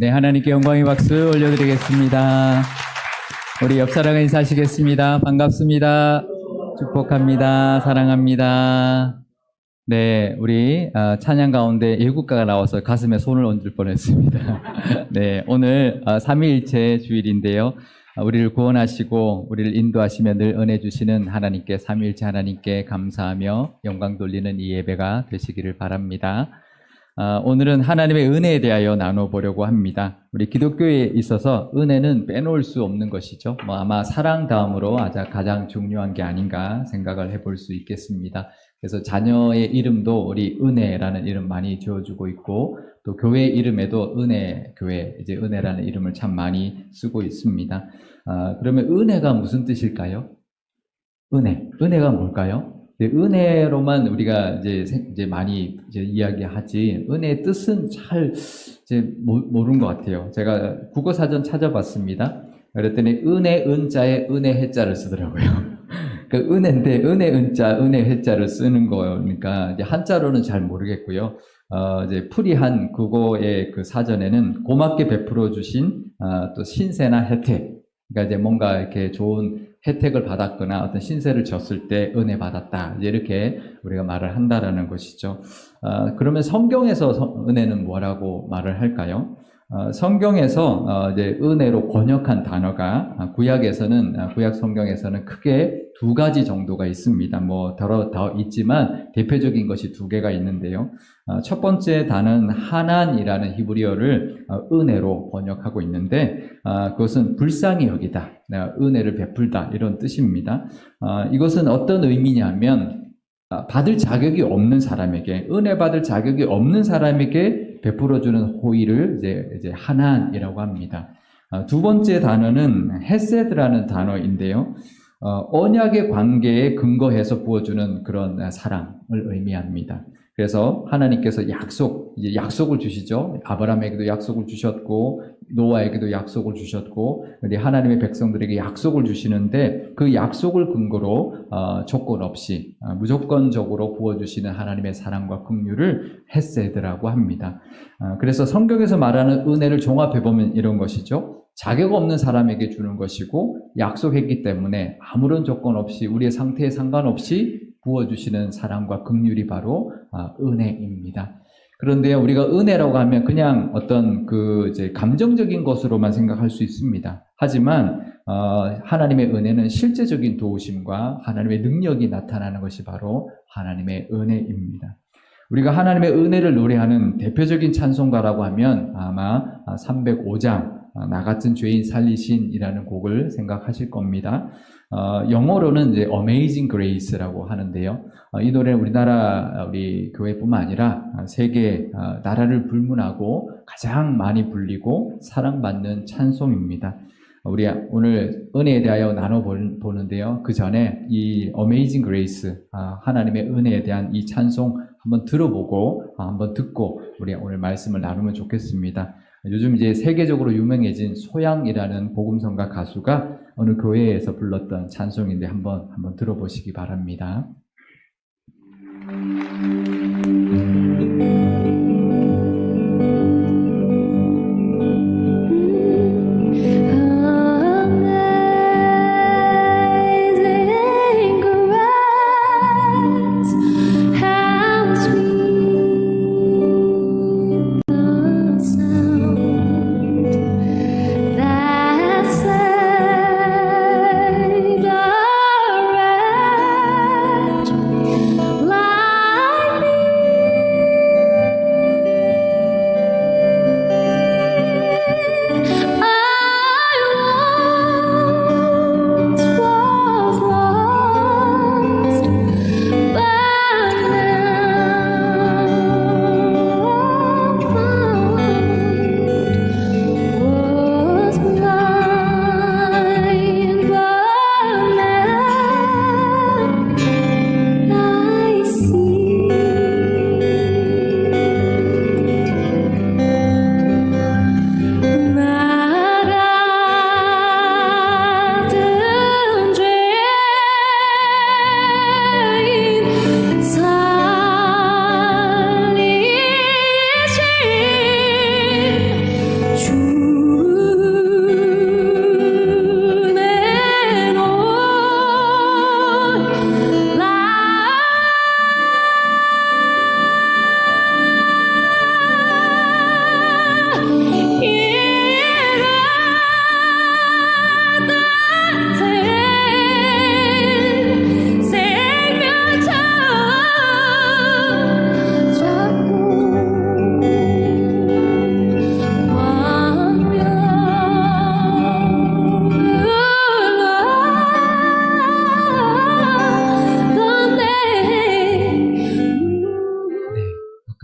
네, 하나님께 영광의 박수 올려드리겠습니다. 우리 옆사람과 인사하시겠습니다. 반갑습니다. 축복합니다. 사랑합니다. 네, 우리 찬양 가운데 예국가가 나와서 가슴에 손을 얹을 뻔했습니다. 네, 오늘 삼위일체 주일인데요. 우리를 구원하시고 우리를 인도하시며 늘 은혜 주시는 하나님께, 삼위일체 하나님께 감사하며 영광 돌리는 이 예배가 되시기를 바랍니다. 오늘은 하나님의 은혜에 대하여 나눠보려고 합니다. 우리 기독교에 있어서 은혜는 빼놓을 수 없는 것이죠. 아마 사랑 다음으로 가장 중요한 게 아닌가 생각을 해볼 수 있겠습니다. 그래서 자녀의 이름도 우리 은혜라는 이름 많이 지어주고 있고, 또 교회 이름에도 은혜 교회, 이제 은혜라는 이름을 참 많이 쓰고 있습니다. 그러면 은혜가 무슨 뜻일까요? 은혜가 뭘까요? 은혜로만 우리가 이제 많이 이야기하지, 은혜의 뜻은 잘 모르는 것 같아요. 제가 국어사전 찾아봤습니다. 그랬더니 은혜 은자에 은혜 해자를 쓰더라고요. 그 은혜인데 은혜 은자, 은혜 해자를 쓰는 거니까 이제 한자로는 잘 모르겠고요. 이제 풀이한 국어의 그 사전에는 고맙게 베풀어 주신 또 신세나 혜택, 그러니까 이제 뭔가 이렇게 좋은 혜택을 받았거나 어떤 신세를 졌을 때 은혜 받았다, 이렇게 우리가 말을 한다라는 것이죠. 그러면 성경에서 은혜는 뭐라고 말을 할까요? 성경에서 이제 은혜로 번역한 단어가 구약 성경에서는 크게 두 가지 정도가 있습니다. 더 있지만 대표적인 것이 두 개가 있는데요. 첫 번째 단어는 하난이라는 히브리어를 은혜로 번역하고 있는데, 그것은 불쌍히 여기다, 은혜를 베풀다, 이런 뜻입니다. 이것은 어떤 의미냐면, 받을 자격이 없는 사람에게, 은혜 받을 자격이 없는 사람에게 베풀어주는 호의를 이제 하난이라고 합니다. 두 번째 단어는 헤세드라는 단어인데요. 언약의 관계에 근거해서 부어주는 그런 사랑을 의미합니다. 그래서 하나님께서 약속을 주시죠. 아브라함에게도 약속을 주셨고, 노아에게도 약속을 주셨고, 우리 하나님의 백성들에게 약속을 주시는데, 그 약속을 근거로 조건 없이 무조건적으로 부어주시는 하나님의 사랑과 긍휼을 헤세드라고 합니다. 그래서 성경에서 말하는 은혜를 종합해보면 이런 것이죠. 자격 없는 사람에게 주는 것이고, 약속했기 때문에 아무런 조건 없이, 우리의 상태에 상관없이 부어주시는 사랑과 긍휼이 바로 은혜입니다. 그런데 우리가 은혜라고 하면 그냥 어떤 감정적인 것으로만 생각할 수 있습니다. 하지만 하나님의 은혜는 실제적인 도우심과 하나님의 능력이 나타나는 것이 바로 하나님의 은혜입니다. 우리가 하나님의 은혜를 노래하는 대표적인 찬송가라고 하면 아마 305장 나 같은 죄인 살리신이라는 곡을 생각하실 겁니다. 영어로는 이제 Amazing Grace라고 하는데요. 이 노래는 우리 교회뿐만 아니라 세계 나라를 불문하고 가장 많이 불리고 사랑받는 찬송입니다. 우리 오늘 은혜에 대하여 나눠보는데요. 그 전에 이 Amazing Grace, 하나님의 은혜에 대한 이 찬송 한번 들어보고 한번 듣고 우리 오늘 말씀을 나누면 좋겠습니다. 요즘 이제 세계적으로 유명해진 소양이라는 복음성가 가수가 어느 교회에서 불렀던 찬송인데 한번 들어보시기 바랍니다. Like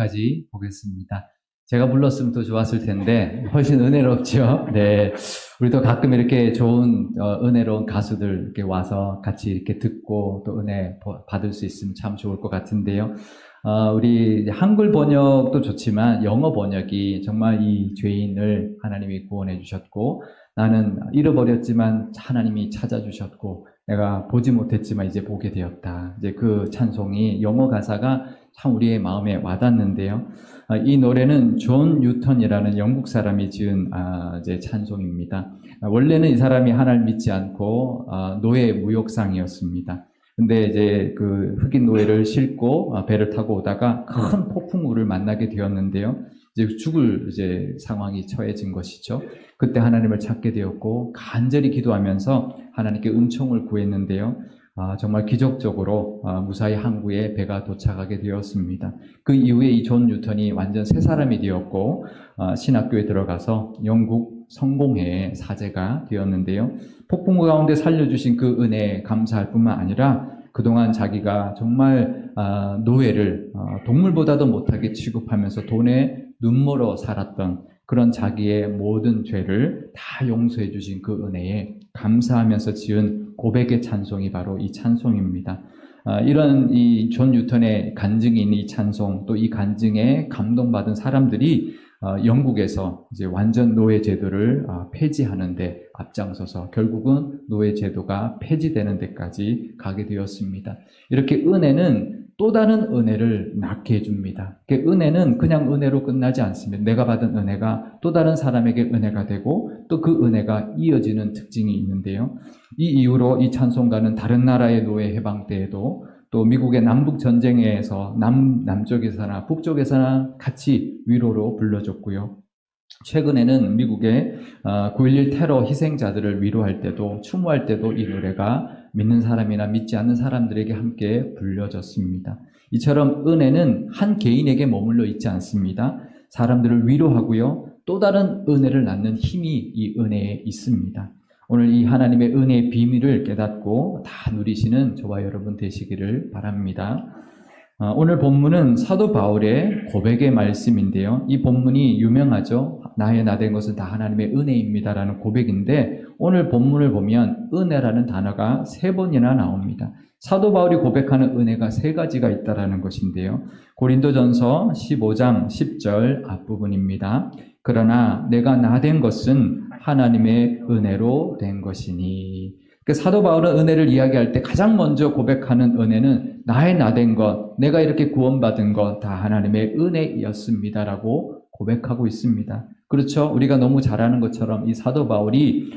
끝까지 보겠습니다. 제가 불렀으면 더 좋았을 텐데 훨씬 은혜롭죠. 네, 우리도 가끔 이렇게 좋은 은혜로운 가수들 이렇게 와서 같이 이렇게 듣고 또 은혜 받을 수 있으면 참 좋을 것 같은데요. 우리 한글 번역도 좋지만 영어 번역이 정말 이 죄인을 하나님이 구원해 주셨고, 나는 잃어버렸지만 하나님이 찾아주셨고, 내가 보지 못했지만 이제 보게 되었다. 이제 그 찬송이 영어 가사가 참 우리의 마음에 와닿는데요. 이 노래는 존 뉴턴이라는 영국 사람이 지은 이제 찬송입니다. 원래는 이 사람이 하나님을 믿지 않고 노예 무역상이었습니다. 근데 이제 그 흑인 노예를 싣고 배를 타고 오다가 큰 폭풍우를 만나게 되었는데요. 이제 죽을 이제 상황이 처해진 것이죠. 그때 하나님을 찾게 되었고 간절히 기도하면서 하나님께 은총을 구했는데요. 정말 기적적으로 무사히 항구에 배가 도착하게 되었습니다. 그 이후에 이 존 뉴턴이 완전 새 사람이 되었고 신학교에 들어가서 영국 성공회의 사제가 되었는데요. 폭풍우 가운데 살려주신 그 은혜에 감사할 뿐만 아니라 그동안 자기가 정말 노예를 동물보다도 못하게 취급하면서 돈에 눈물어 살았던 그런 자기의 모든 죄를 다 용서해 주신 그 은혜에 감사하면서 지은 고백의 찬송이 바로 이 찬송입니다. 이런 이 존 뉴턴의 간증인 이 찬송, 또 이 간증에 감동받은 사람들이 영국에서 이제 완전 노예 제도를 폐지하는데 앞장서서 결국은 노예 제도가 폐지되는 데까지 가게 되었습니다. 이렇게 은혜는 또 다른 은혜를 낳게 해줍니다. 은혜는 그냥 은혜로 끝나지 않습니다. 내가 받은 은혜가 또 다른 사람에게 은혜가 되고 또 그 은혜가 이어지는 특징이 있는데요. 이 이후로 이 찬송가는 다른 나라의 노예 해방 때에도 또 미국의 남북 전쟁에서 남쪽에서나 북쪽에서나 같이 위로로 불러줬고요. 최근에는 미국의 9.11 테러 희생자들을 위로할 때도 추모할 때도 이 노래가 믿는 사람이나 믿지 않는 사람들에게 함께 불려졌습니다. 이처럼 은혜는 한 개인에게 머물러 있지 않습니다. 사람들을 위로하고요. 또 다른 은혜를 낳는 힘이 이 은혜에 있습니다. 오늘 이 하나님의 은혜의 비밀을 깨닫고 다 누리시는 저와 여러분 되시기를 바랍니다. 오늘 본문은 사도 바울의 고백의 말씀인데요. 이 본문이 유명하죠. 나의 나 된 것은 다 하나님의 은혜입니다라는 고백인데 오늘 본문을 보면 은혜라는 단어가 3번이나 나옵니다. 사도 바울이 고백하는 은혜가 3가지가 있다라는 것인데요. 고린도전서 15장 10절 앞부분입니다. 그러나 내가 나 된 것은 하나님의 은혜로 된 것이니. 사도 바울은 은혜를 이야기할 때 가장 먼저 고백하는 은혜는 나의 나 된 것, 내가 이렇게 구원받은 것 다 하나님의 은혜였습니다라고 고백하고 있습니다. 그렇죠? 우리가 너무 잘 아는 것처럼 이 사도 바울이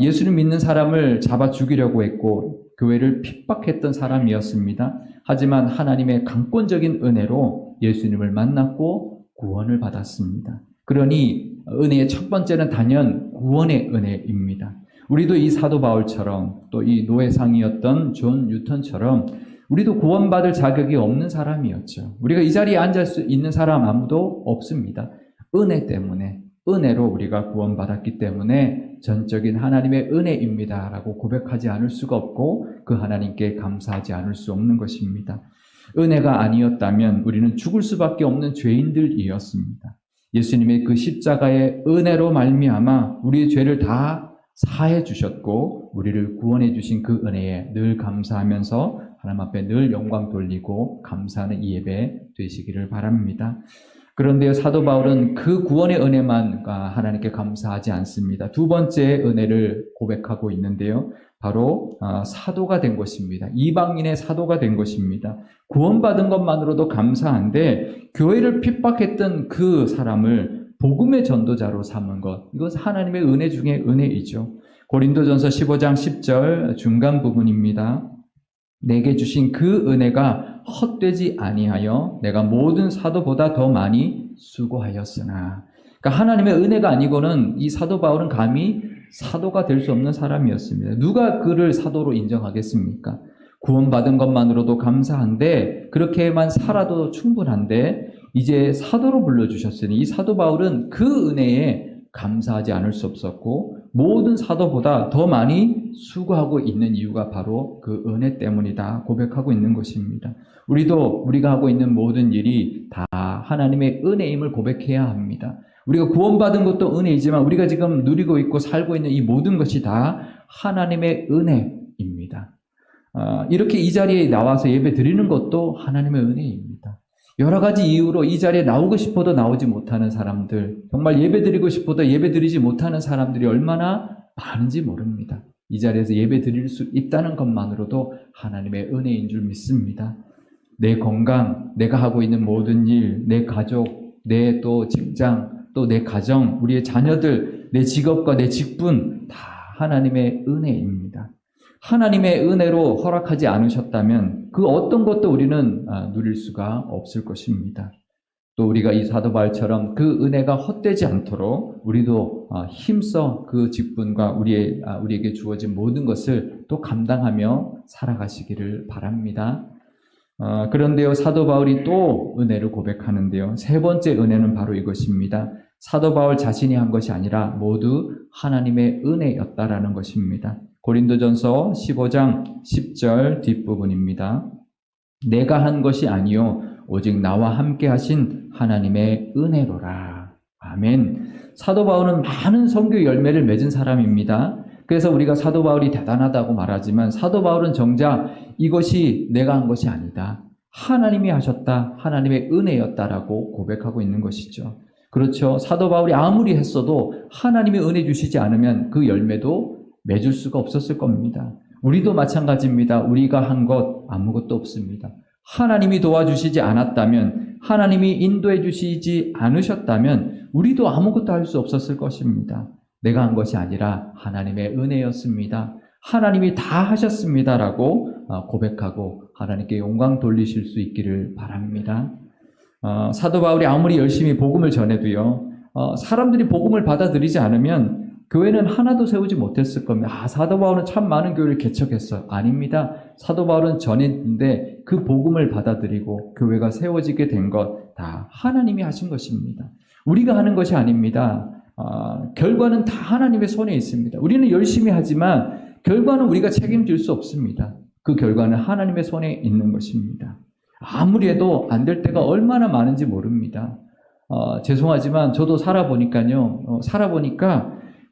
예수를 믿는 사람을 잡아 죽이려고 했고 교회를 핍박했던 사람이었습니다. 하지만 하나님의 강권적인 은혜로 예수님을 만났고 구원을 받았습니다. 그러니 은혜의 첫 번째는 단연 구원의 은혜입니다. 우리도 이 사도 바울처럼 또 이 노예상이었던 존 뉴턴처럼 우리도 구원받을 자격이 없는 사람이었죠. 우리가 이 자리에 앉을 수 있는 사람 아무도 없습니다. 은혜 때문에, 은혜로 우리가 구원받았기 때문에 전적인 하나님의 은혜입니다라고 고백하지 않을 수가 없고 그 하나님께 감사하지 않을 수 없는 것입니다. 은혜가 아니었다면 우리는 죽을 수밖에 없는 죄인들이었습니다. 예수님의 그 십자가의 은혜로 말미암아 우리의 죄를 다 사해 주셨고 우리를 구원해 주신 그 은혜에 늘 감사하면서 하나님 앞에 늘 영광 돌리고 감사하는 이 예배 되시기를 바랍니다. 그런데 사도 바울은 그 구원의 은혜만 하나님께 감사하지 않습니다. 두 번째 은혜를 고백하고 있는데요. 바로 사도가 된 것입니다. 이방인의 사도가 된 것입니다. 구원받은 것만으로도 감사한데 교회를 핍박했던 그 사람을 복음의 전도자로 삼은 것, 이것은 하나님의 은혜 중에 은혜이죠. 고린도전서 15장 10절 중간 부분입니다. 내게 주신 그 은혜가 헛되지 아니하여 내가 모든 사도보다 더 많이 수고하였으나. 그러니까 하나님의 은혜가 아니고는 이 사도 바울은 감히 사도가 될 수 없는 사람이었습니다. 누가 그를 사도로 인정하겠습니까? 구원받은 것만으로도 감사한데 그렇게만 살아도 충분한데 이제 사도로 불러주셨으니 이 사도 바울은 그 은혜에 감사하지 않을 수 없었고 모든 사도보다 더 많이 수고하고 있는 이유가 바로 그 은혜 때문이다 고백하고 있는 것입니다. 우리가 하고 있는 모든 일이 다 하나님의 은혜임을 고백해야 합니다. 우리가 구원받은 것도 은혜이지만 우리가 지금 누리고 있고 살고 있는 이 모든 것이 다 하나님의 은혜입니다. 이렇게 이 자리에 나와서 예배 드리는 것도 하나님의 은혜입니다. 여러 가지 이유로 이 자리에 나오고 싶어도 나오지 못하는 사람들, 정말 예배 드리고 싶어도 예배 드리지 못하는 사람들이 얼마나 많은지 모릅니다. 이 자리에서 예배 드릴 수 있다는 것만으로도 하나님의 은혜인 줄 믿습니다. 내 건강, 내가 하고 있는 모든 일, 내 가족, 내 또 직장, 또 내 가정, 우리의 자녀들, 내 직업과 내 직분 다 하나님의 은혜입니다. 하나님의 은혜로 허락하지 않으셨다면 그 어떤 것도 우리는 누릴 수가 없을 것입니다. 또 우리가 이 사도 바울처럼 그 은혜가 헛되지 않도록 우리도 힘써 그 직분과 우리에게 주어진 모든 것을 또 감당하며 살아가시기를 바랍니다. 그런데요, 사도 바울이 또 은혜를 고백하는데요. 세 번째 은혜는 바로 이것입니다. 사도 바울 자신이 한 것이 아니라 모두 하나님의 은혜였다라는 것입니다. 고린도전서 15장 10절 뒷부분입니다. 내가 한 것이 아니요 오직 나와 함께 하신 하나님의 은혜로라. 아멘. 사도 바울은 많은 선교 열매를 맺은 사람입니다. 그래서 우리가 사도 바울이 대단하다고 말하지만 사도 바울은 정작 이것이 내가 한 것이 아니다. 하나님이 하셨다. 하나님의 은혜였다라고 고백하고 있는 것이죠. 그렇죠. 사도 바울이 아무리 했어도 하나님이 은혜 주시지 않으면 그 열매도 맺을 수가 없었을 겁니다. 우리도 마찬가지입니다. 우리가 한 것 아무것도 없습니다. 하나님이 도와주시지 않았다면, 하나님이 인도해 주시지 않으셨다면 우리도 아무것도 할 수 없었을 것입니다. 내가 한 것이 아니라 하나님의 은혜였습니다. 하나님이 다 하셨습니다라고 고백하고 하나님께 영광 돌리실 수 있기를 바랍니다. 사도 바울이 아무리 열심히 복음을 전해도요, 사람들이 복음을 받아들이지 않으면 교회는 하나도 세우지 못했을 겁니다. 사도 바울은 참 많은 교회를 개척했어요. 아닙니다. 사도 바울은 전했는데 그 복음을 받아들이고 교회가 세워지게 된 것 다 하나님이 하신 것입니다. 우리가 하는 것이 아닙니다. 결과는 다 하나님의 손에 있습니다. 우리는 열심히 하지만 결과는 우리가 책임질 수 없습니다. 그 결과는 하나님의 손에 있는 것입니다. 아무리 해도 안 될 때가 얼마나 많은지 모릅니다. 죄송하지만 저도 살아보니까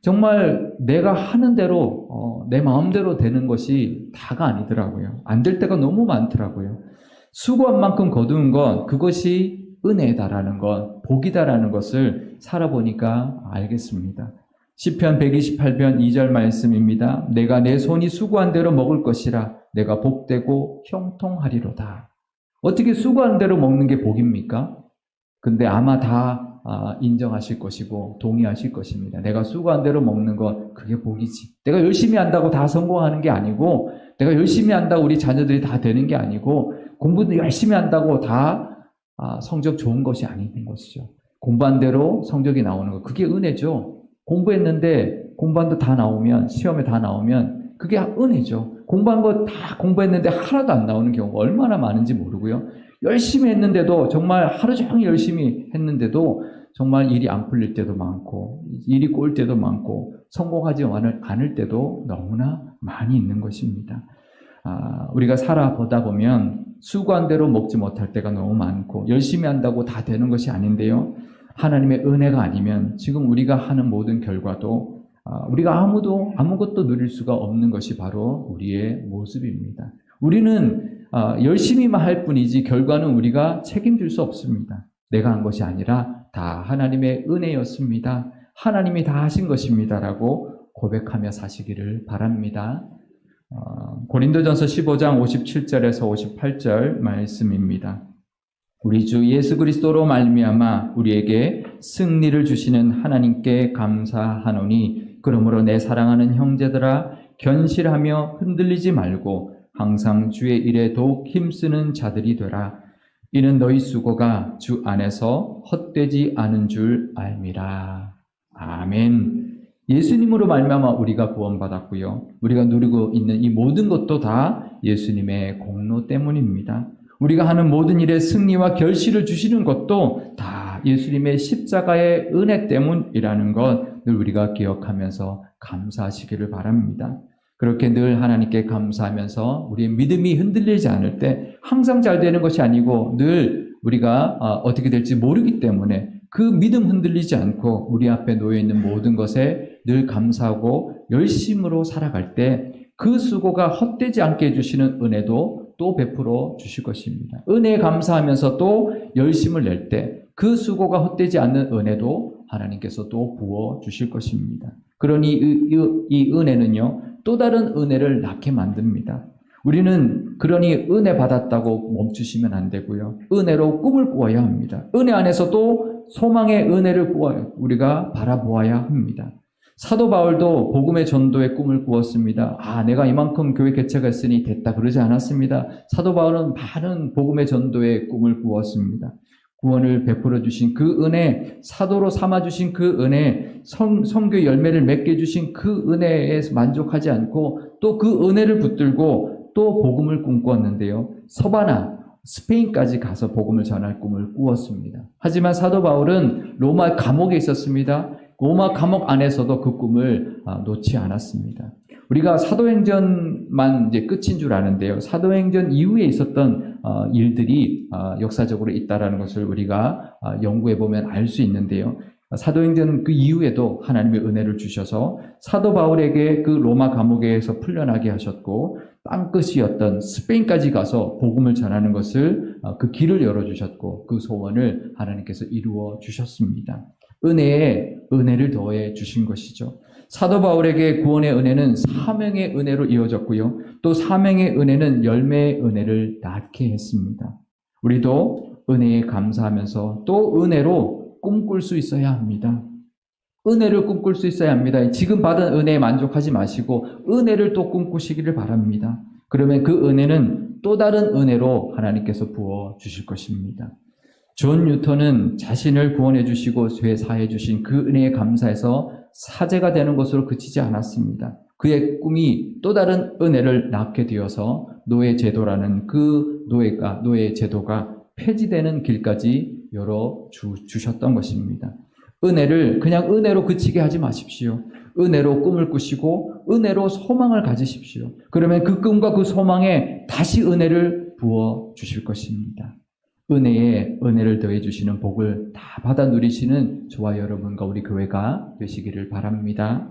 정말 내가 하는 대로 내 마음대로 되는 것이 다가 아니더라고요. 안 될 때가 너무 많더라고요. 수고한 만큼 거두는 것, 그것이 은혜다라는 것, 복이다라는 것을 살아보니까 알겠습니다. 시편 128편 2절 말씀입니다. 내가 내 손이 수고한 대로 먹을 것이라 내가 복되고 형통하리로다. 어떻게 수고한 대로 먹는 게 복입니까? 근데 아마 다 인정하실 것이고 동의하실 것입니다. 내가 수고한 대로 먹는 것, 그게 복이지. 내가 열심히 한다고 다 성공하는 게 아니고, 내가 열심히 한다고 우리 자녀들이 다 되는 게 아니고, 공부도 열심히 한다고 다 성적 좋은 것이 아닌 것이죠. 공부한 대로 성적이 나오는 것, 그게 은혜죠. 공부했는데 공부한 거 다 나오면, 시험에 다 나오면 그게 은혜죠. 공부한 거 다 공부했는데 하나도 안 나오는 경우가 얼마나 많은지 모르고요. 열심히 했는데도, 정말 하루 종일 열심히 했는데도 정말 일이 안 풀릴 때도 많고, 일이 꼬일 때도 많고, 성공하지 않을 때도 너무나 많이 있는 것입니다. 우리가 살아보다 보면 수고한 대로 먹지 못할 때가 너무 많고, 열심히 한다고 다 되는 것이 아닌데요. 하나님의 은혜가 아니면 지금 우리가 하는 모든 결과도 우리가 아무것도 누릴 수가 없는 것이 바로 우리의 모습입니다. 우리는 열심히만 할 뿐이지 결과는 우리가 책임질 수 없습니다. 내가 한 것이 아니라 다 하나님의 은혜였습니다. 하나님이 다 하신 것입니다라고 고백하며 사시기를 바랍니다. 고린도전서 15장 57절에서 58절 말씀입니다. 우리 주 예수 그리스도로 말미암아 우리에게 승리를 주시는 하나님께 감사하노니, 그러므로 내 사랑하는 형제들아 견실하며 흔들리지 말고 항상 주의 일에 더욱 힘쓰는 자들이 되라. 이는 너희 수고가 주 안에서 헛되지 않은 줄 알미라. 아멘. 예수님으로 말미암아 우리가 구원받았고요. 우리가 누리고 있는 이 모든 것도 다 예수님의 공로 때문입니다. 우리가 하는 모든 일에 승리와 결실을 주시는 것도 다 예수님의 십자가의 은혜 때문이라는 것 늘 우리가 기억하면서 감사하시기를 바랍니다. 그렇게 늘 하나님께 감사하면서 우리의 믿음이 흔들리지 않을 때 항상 잘 되는 것이 아니고 늘 우리가 어떻게 될지 모르기 때문에 그 믿음 흔들리지 않고 우리 앞에 놓여 있는 모든 것에 늘 감사하고 열심으로 살아갈 때 그 수고가 헛되지 않게 해주시는 은혜도 또 베풀어 주실 것입니다. 은혜에 감사하면서 또 열심을 낼 때 그 수고가 헛되지 않는 은혜도 하나님께서 또 부어 주실 것입니다. 그러니 이 은혜는요, 또 다른 은혜를 낳게 만듭니다. 우리는 그러니 은혜 받았다고 멈추시면 안 되고요. 은혜로 꿈을 꾸어야 합니다. 은혜 안에서도 소망의 은혜를 우리가 바라보아야 합니다. 사도 바울도 복음의 전도의 꿈을 꾸었습니다. 내가 이만큼 교회 개척가 했으니 됐다 그러지 않았습니다. 사도 바울은 많은 복음의 전도의 꿈을 꾸었습니다. 구원을 베풀어 주신 그 은혜, 사도로 삼아 주신 그 은혜, 선교 열매를 맺게 해주신 그 은혜에서 만족하지 않고 또 그 은혜를 붙들고 또 복음을 꿈꾸었는데요. 서바나, 스페인까지 가서 복음을 전할 꿈을 꾸었습니다. 하지만 사도 바울은 로마 감옥에 있었습니다. 로마 감옥 안에서도 그 꿈을 놓지 않았습니다. 우리가 사도행전만 이제 끝인 줄 아는데요. 사도행전 이후에 있었던 일들이 역사적으로 있다라는 것을 우리가 연구해 보면 알 수 있는데요. 사도행전 그 이후에도 하나님의 은혜를 주셔서 사도 바울에게 그 로마 감옥에서 풀려나게 하셨고 땅끝이었던 스페인까지 가서 복음을 전하는 것을 그 길을 열어주셨고 그 소원을 하나님께서 이루어 주셨습니다. 은혜에 은혜를 더해 주신 것이죠. 사도 바울에게 구원의 은혜는 사명의 은혜로 이어졌고요. 또 사명의 은혜는 열매의 은혜를 낳게 했습니다. 우리도 은혜에 감사하면서 또 은혜로 꿈꿀 수 있어야 합니다. 은혜를 꿈꿀 수 있어야 합니다. 지금 받은 은혜에 만족하지 마시고 은혜를 또 꿈꾸시기를 바랍니다. 그러면 그 은혜는 또 다른 은혜로 하나님께서 부어 주실 것입니다. 존 뉴턴은 자신을 구원해 주시고 죄 사해 주신 그 은혜에 감사해서 사제가 되는 것으로 그치지 않았습니다. 그의 꿈이 또 다른 은혜를 낳게 되어서 노예 제도라는 그 노예 제도가 폐지되는 길까지 열어 주셨던 것입니다. 은혜를 그냥 은혜로 그치게 하지 마십시오. 은혜로 꿈을 꾸시고 은혜로 소망을 가지십시오. 그러면 그 꿈과 그 소망에 다시 은혜를 부어 주실 것입니다. 은혜에 은혜를 더해 주시는 복을 다 받아 누리시는 저와 여러분과 우리 교회가 되시기를 바랍니다.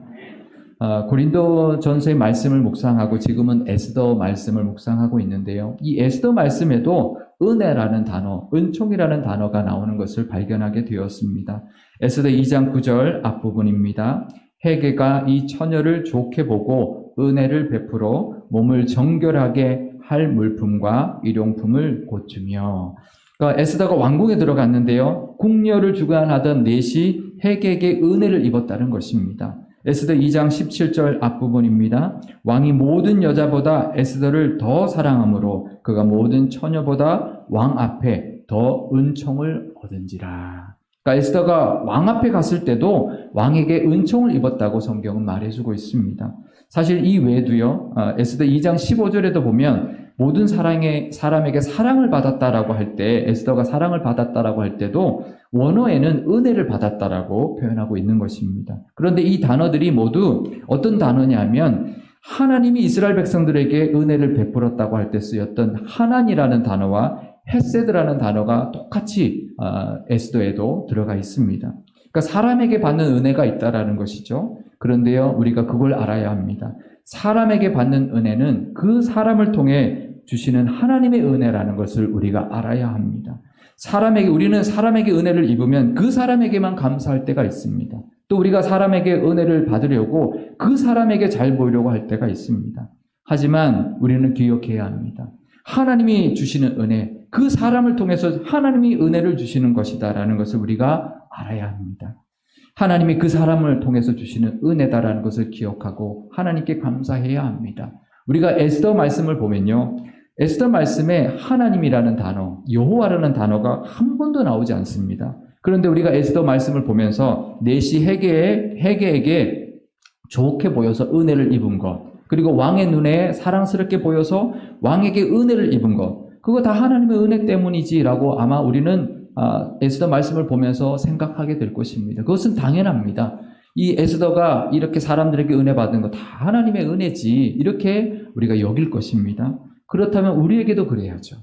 고린도전서의 말씀을 묵상하고 지금은 에스더 말씀을 묵상하고 있는데요. 이 에스더 말씀에도 은혜라는 단어, 은총이라는 단어가 나오는 것을 발견하게 되었습니다. 에스더 2장 9절 앞부분입니다. 헤게가 이 처녀를 좋게 보고 은혜를 베풀어 몸을 정결하게 할 물품과 일용품을 고추며. 그러니까 에스더가 왕궁에 들어갔는데요. 궁녀를 주관하던 넷이 헤게에게 은혜를 입었다는 것입니다. 에스더 2장 17절 앞부분입니다. 왕이 모든 여자보다 에스더를 더 사랑하므로 그가 모든 처녀보다 왕 앞에 더 은총을 얻은지라. 그러니까 에스더가 왕 앞에 갔을 때도 왕에게 은총을 입었다고 성경은 말해주고 있습니다. 사실 이 외에도요. 에스더 2장 15절에도 보면 모든 사람에게 사랑을 받았다라고 할 때, 에스더가 사랑을 받았다라고 할 때도 원어에는 은혜를 받았다라고 표현하고 있는 것입니다. 그런데 이 단어들이 모두 어떤 단어냐면 하나님이 이스라엘 백성들에게 은혜를 베풀었다고 할 때 쓰였던 하나니라는 단어와 헤세드라는 단어가 똑같이 에스더에도 들어가 있습니다. 그러니까 사람에게 받는 은혜가 있다라는 것이죠. 그런데요, 우리가 그걸 알아야 합니다. 사람에게 받는 은혜는 그 사람을 통해 주시는 하나님의 은혜라는 것을 우리가 알아야 합니다. 우리는 사람에게 은혜를 입으면 그 사람에게만 감사할 때가 있습니다. 또 우리가 사람에게 은혜를 받으려고 그 사람에게 잘 보이려고 할 때가 있습니다. 하지만 우리는 기억해야 합니다. 하나님이 주시는 은혜, 그 사람을 통해서 하나님이 은혜를 주시는 것이다라는 것을 우리가 알아야 합니다. 하나님이 그 사람을 통해서 주시는 은혜다라는 것을 기억하고 하나님께 감사해야 합니다. 우리가 에스더 말씀을 보면요. 에스더 말씀에 하나님이라는 단어, 여호와라는 단어가 한 번도 나오지 않습니다. 그런데 우리가 에스더 말씀을 보면서 넷이 헤게에게 좋게 보여서 은혜를 입은 것, 그리고 왕의 눈에 사랑스럽게 보여서 왕에게 은혜를 입은 것, 그거 다 하나님의 은혜 때문이지라고 아마 우리는 에스더 말씀을 보면서 생각하게 될 것입니다. 그것은 당연합니다. 이 에스더가 이렇게 사람들에게 은혜 받은 거 다 하나님의 은혜지 이렇게 우리가 여길 것입니다. 그렇다면 우리에게도 그래야죠.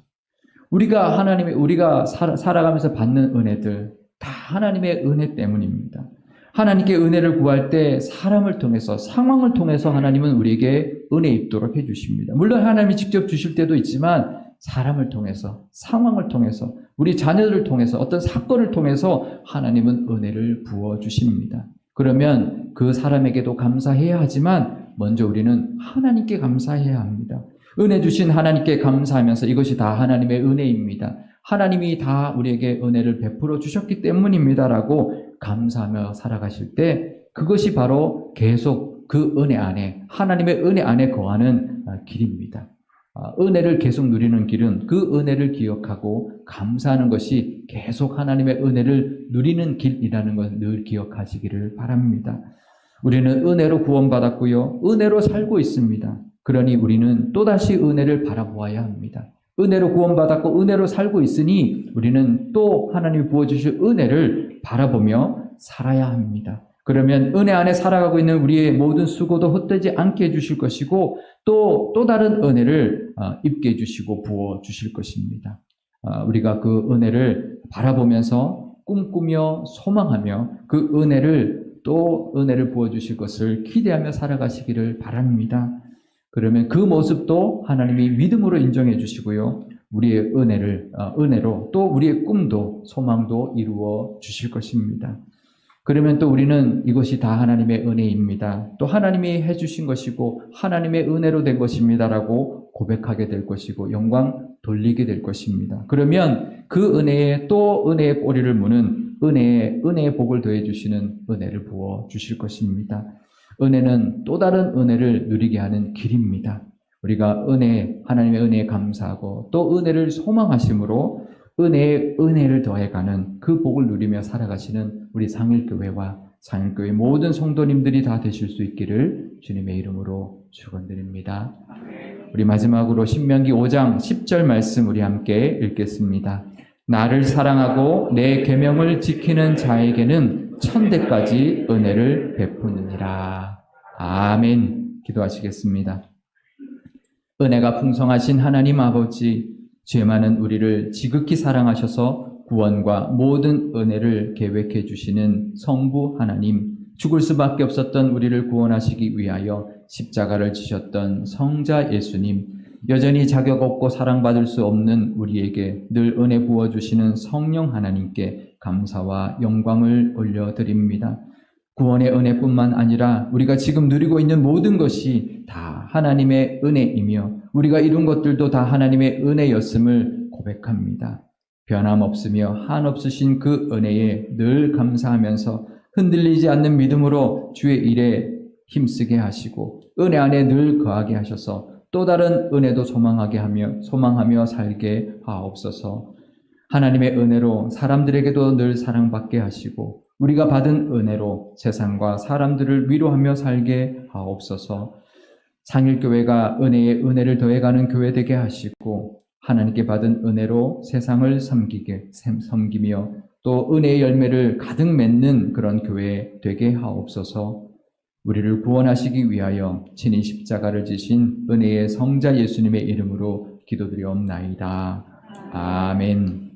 우리가 살아가면서 받는 은혜들 다 하나님의 은혜 때문입니다. 하나님께 은혜를 구할 때 사람을 통해서 상황을 통해서 하나님은 우리에게 은혜 입도록 해주십니다. 물론 하나님이 직접 주실 때도 있지만 사람을 통해서 상황을 통해서 우리 자녀들을 통해서 어떤 사건을 통해서 하나님은 은혜를 부어주십니다. 그러면 그 사람에게도 감사해야 하지만 먼저 우리는 하나님께 감사해야 합니다. 은혜 주신 하나님께 감사하면서 이것이 다 하나님의 은혜입니다. 하나님이 다 우리에게 은혜를 베풀어 주셨기 때문입니다라고 감사하며 살아가실 때 그것이 바로 계속 그 은혜 안에 하나님의 은혜 안에 거하는 길입니다. 은혜를 계속 누리는 길은 그 은혜를 기억하고 감사하는 것이 계속 하나님의 은혜를 누리는 길이라는 것을 늘 기억하시기를 바랍니다. 우리는 은혜로 구원받았고요. 은혜로 살고 있습니다. 그러니 우리는 또다시 은혜를 바라보아야 합니다. 은혜로 구원받았고 은혜로 살고 있으니 우리는 또 하나님이 부어주실 은혜를 바라보며 살아야 합니다. 그러면 은혜 안에 살아가고 있는 우리의 모든 수고도 헛되지 않게 해주실 것이고 또 다른 은혜를 입게 해주시고 부어주실 것입니다. 우리가 그 은혜를 바라보면서 꿈꾸며 소망하며 그 은혜를 부어주실 것을 기대하며 살아가시기를 바랍니다. 그러면 그 모습도 하나님이 믿음으로 인정해 주시고요. 우리의 은혜로 또 우리의 꿈도 소망도 이루어 주실 것입니다. 그러면 또 우리는 이것이 다 하나님의 은혜입니다. 또 하나님이 해주신 것이고 하나님의 은혜로 된 것입니다라고 고백하게 될 것이고 영광 돌리게 될 것입니다. 그러면 그 은혜에 또 은혜의 꼬리를 무는 은혜의 복을 더해 주시는 은혜를 부어 주실 것입니다. 은혜는 또 다른 은혜를 누리게 하는 길입니다. 우리가 하나님의 은혜에 감사하고 또 은혜를 소망하심으로 은혜를 더해가는 그 복을 누리며 살아가시는 우리 상일교회와 상일교회 모든 성도님들이 다 되실 수 있기를 주님의 이름으로 축원드립니다. 우리 마지막으로 신명기 5장 10절 말씀 우리 함께 읽겠습니다. 나를 사랑하고 내 계명을 지키는 자에게는 천대까지 은혜를 베푸느니라. 아멘. 기도하시겠습니다. 은혜가 풍성하신 하나님 아버지, 죄 많은 우리를 지극히 사랑하셔서 구원과 모든 은혜를 계획해 주시는 성부 하나님, 죽을 수밖에 없었던 우리를 구원하시기 위하여 십자가를 지셨던 성자 예수님, 여전히 자격 없고 사랑받을 수 없는 우리에게 늘 은혜 부어주시는 성령 하나님께 감사와 영광을 올려드립니다. 구원의 은혜뿐만 아니라 우리가 지금 누리고 있는 모든 것이 다 하나님의 은혜이며 우리가 이룬 것들도 다 하나님의 은혜였음을 고백합니다. 변함없으며 한없으신 그 은혜에 늘 감사하면서 흔들리지 않는 믿음으로 주의 일에 힘쓰게 하시고 은혜 안에 늘 거하게 하셔서 또 다른 은혜도 소망하며 살게 하옵소서. 하나님의 은혜로 사람들에게도 늘 사랑받게 하시고 우리가 받은 은혜로 세상과 사람들을 위로하며 살게 하옵소서. 상일교회가 은혜에 은혜를 더해가는 교회 되게 하시고 하나님께 받은 은혜로 세상을 섬기며 또 은혜의 열매를 가득 맺는 그런 교회 되게 하옵소서. 우리를 구원하시기 위하여 친히 십자가를 지신 은혜의 성자 예수님의 이름으로 기도드리옵나이다. 아멘.